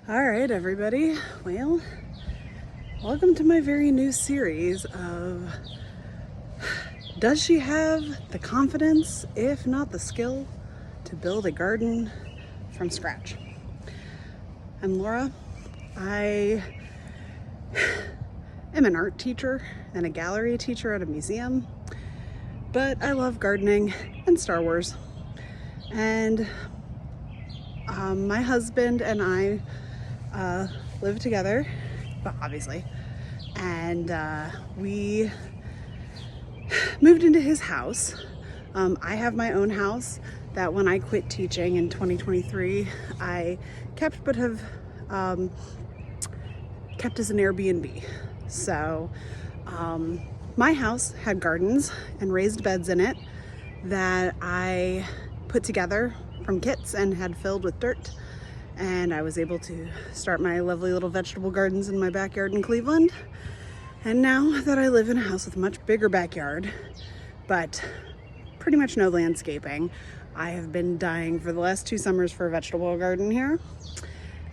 All right, everybody. Well, welcome to my very new series of Does she have the confidence, if not the skill, to build a garden from scratch? I'm Laura. I am an art teacher and a gallery teacher at a museum, but I love gardening and Star Wars. And my husband and I live together, well, obviously, and we moved into his house. I have my own house that when I quit teaching in 2023, I kept but have kept as an Airbnb. So my house had gardens and raised beds in it that I put together from kits and had filled with dirt. And I was able to start my lovely little vegetable gardens in my backyard in Cleveland. And now that I live in a house with a much bigger backyard, but pretty much no landscaping, I have been dying for the last 2 summers for a vegetable garden here.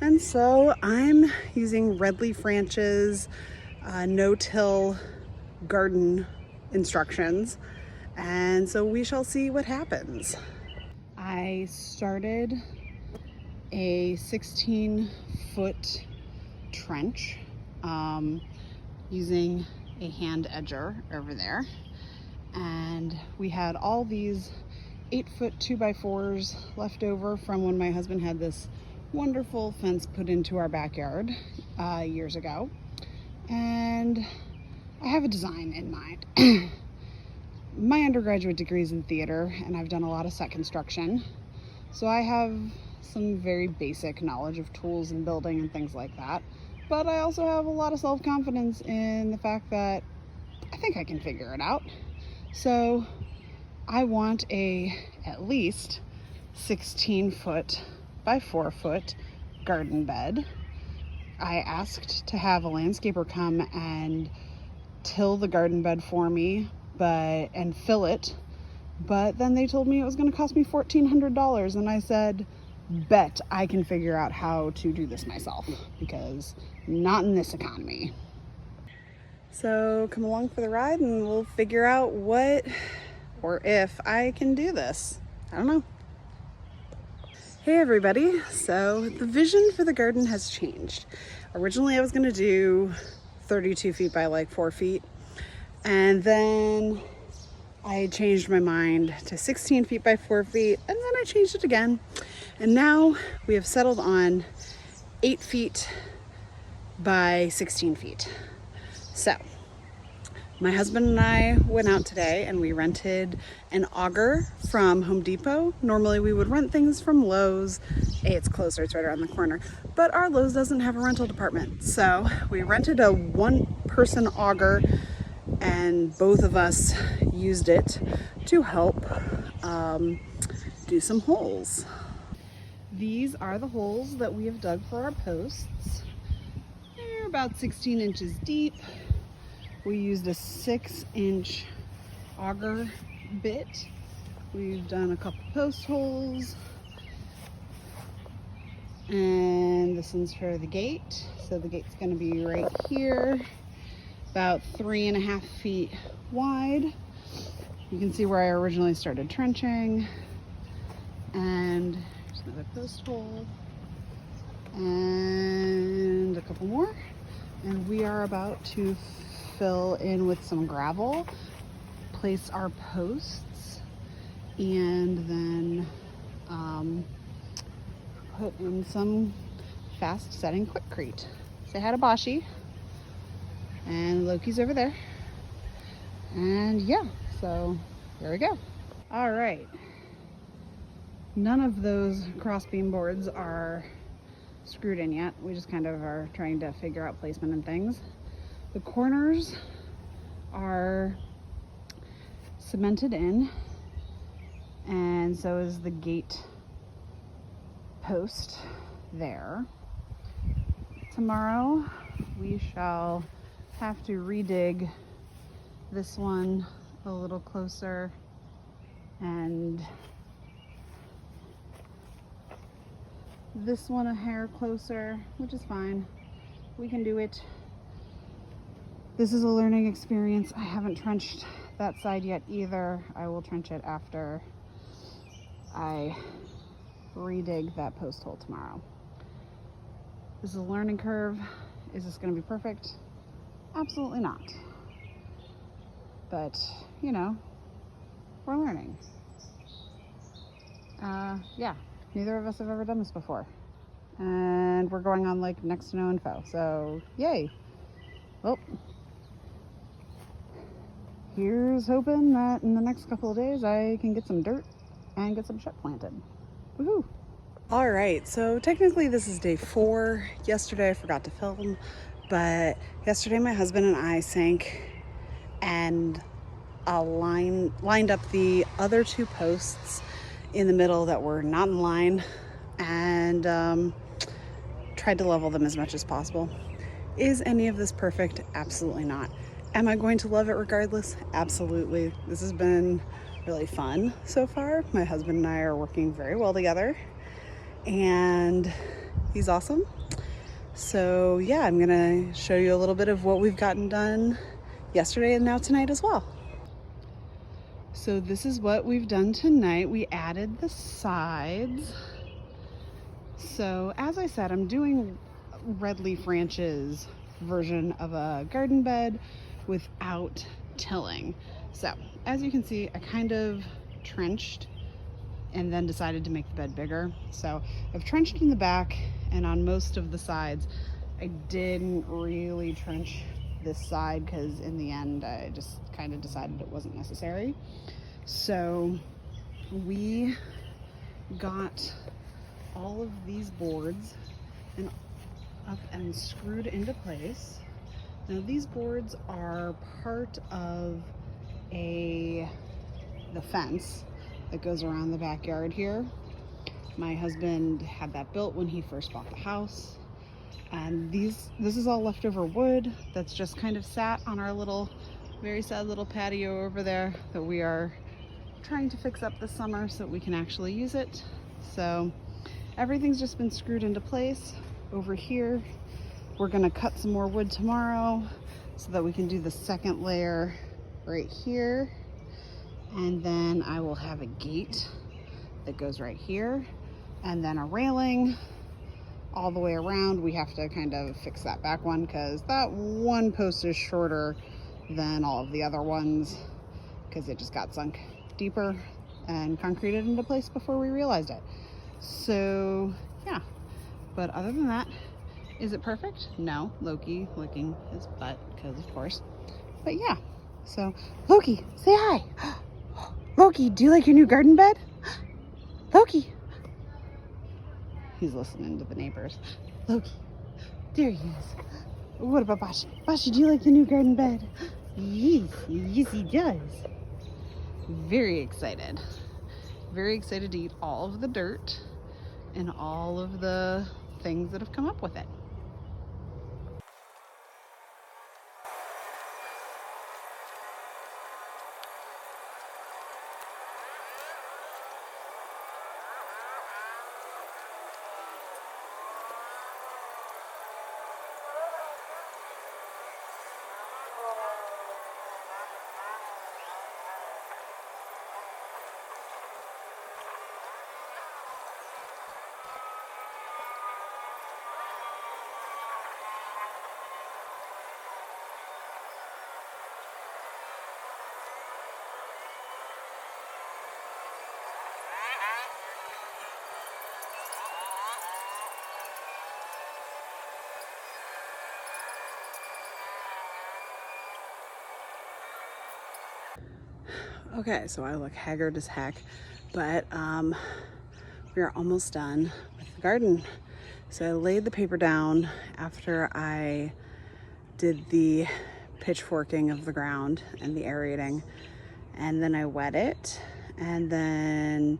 And so I'm using RedleafRanch's no-till garden instructions. And so we shall see what happens. I started a 16-foot trench using a hand edger over there, and we had all these 8-foot 2x4s left over from when my husband had this wonderful fence put into our backyard years ago, and I have a design in mind. My undergraduate degree is in theater, and I've done a lot of set construction, so I have some very basic knowledge of tools and building and things like that. But I also have a lot of self-confidence in the fact that I think I can figure it out. So I want at least 16-foot by 4-foot garden bed. I asked to have a landscaper come and till the garden bed for me and fill it, but then they told me it was going to cost me $1,400, and I said, bet I can figure out how to do this myself, because not in this economy. So come along for the ride and we'll figure out what or if I can do this. I don't know. Hey everybody, so the vision for the garden has changed. Originally I was going to do 32 feet by like 4 feet, and then I changed my mind to 16 feet by 4 feet, and then I changed it again. And now we have settled on 8 feet by 16 feet. So my husband and I went out today and we rented an auger from Home Depot. Normally we would rent things from Lowe's. It's closer, it's right around the corner. But our Lowe's doesn't have a rental department. So we rented a 1-person auger, and both of us used it to help do some holes. These are the holes that we have dug for our posts. They're about 16 inches deep. We used a 6-inch auger bit. We've done a couple post holes. And this one's for the gate. So the gate's gonna be right here, about 3.5 feet wide. You can see where I originally started trenching. And there's another post hole. And a couple more. And we are about to fill in with some gravel, place our posts, and then put in some fast setting quickcrete. Say hi to Bashi. And Loki's over there. And yeah, so there we go. All right. None of those crossbeam boards are screwed in yet. We just kind of are trying to figure out placement and things. The corners are cemented in, and so is the gate post there. Tomorrow we shall have to redig this one a little closer and this one a hair closer, which is fine. We can do it. This is a learning experience. I haven't trenched that side yet either. I will trench it after I redig that post hole tomorrow. This is a learning curve. Is this going to be perfect? Absolutely not. But, you know, we're learning. Yeah, neither of us have ever done this before. And we're going on like next to no info. So, yay. Well, here's hoping that in the next couple of days I can get some dirt and get some shit planted. Woohoo! All right, so technically this is day 4. Yesterday I forgot to film, but yesterday my husband and I sank and lined up the other 2 posts in the middle that were not in line and tried to level them as much as possible. Is any of this perfect? Absolutely not. Am I going to love it regardless? Absolutely. This has been really fun so far. My husband and I are working very well together and he's awesome. So yeah, I'm gonna show you a little bit of what we've gotten done yesterday and now tonight as well. So this is what we've done tonight. We added the sides. So as I said, I'm doing RedleafRanch's version of a garden bed without tilling. So as you can see, I kind of trenched and then decided to make the bed bigger. So I've trenched in the back and on most of the sides. I didn't really trench this side because in the end I just kind of decided it wasn't necessary. So we got all of these boards and up and screwed into place. Now these boards are part of the fence that goes around the backyard here. My husband had that built when he first bought the house. And this is all leftover wood that's just kind of sat on our little, very sad little patio over there that we are trying to fix up this summer so that we can actually use it. So everything's just been screwed into place. Over here, we're gonna cut some more wood tomorrow so that we can do the second layer right here. And then I will have a gate that goes right here and then a railing all the way around. We have to kind of fix that back one because that one post is shorter than all of the other ones because it just got sunk deeper and concreted into place before we realized it. So yeah, but other than that, is it perfect? No. Loki licking his butt because of course. But yeah, so Loki, say hi. Loki, do you like your new garden bed? Loki. He's listening to the neighbors. Loki, there he is. What about Bashi? Bashi, do you like the new garden bed? Yes, yes he does. Very excited. Very excited to eat all of the dirt and all of the things that have come up with it. Okay, so I look haggard as heck, but we are almost done with the garden. So I laid the paper down after I did the pitchforking of the ground and the aerating, and then I wet it, and then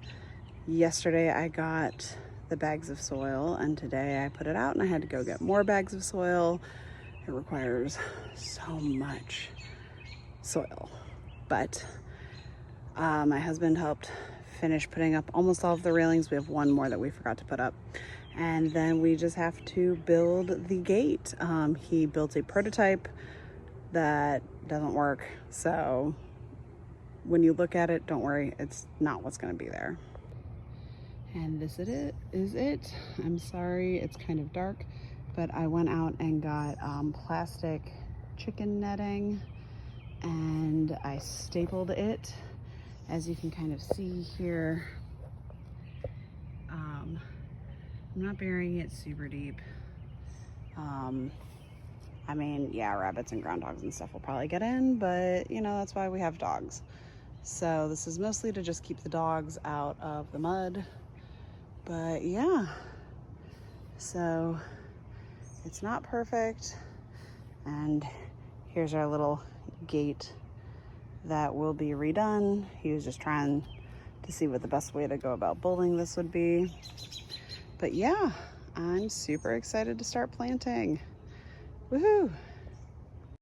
yesterday I got the bags of soil, and today I put it out and I had to go get more bags of soil. It requires so much soil, but my husband helped finish putting up almost all of the railings. We have one more that we forgot to put up, And then we just have to build the gate. He built a prototype that doesn't work. So when you look at it, don't worry, it's not what's gonna be there. And this is it. I'm sorry, it's kind of dark, but I went out and got plastic chicken netting and I stapled it. As you can kind of see here, I'm not burying it super deep. I mean, yeah, rabbits and groundhogs and stuff will probably get in, but you know, that's why we have dogs. So this is mostly to just keep the dogs out of the mud. But yeah, so it's not perfect. And here's our little gate that will be redone. He was just trying to see what the best way to go about building this would be. But yeah, I'm super excited to start planting. Woohoo!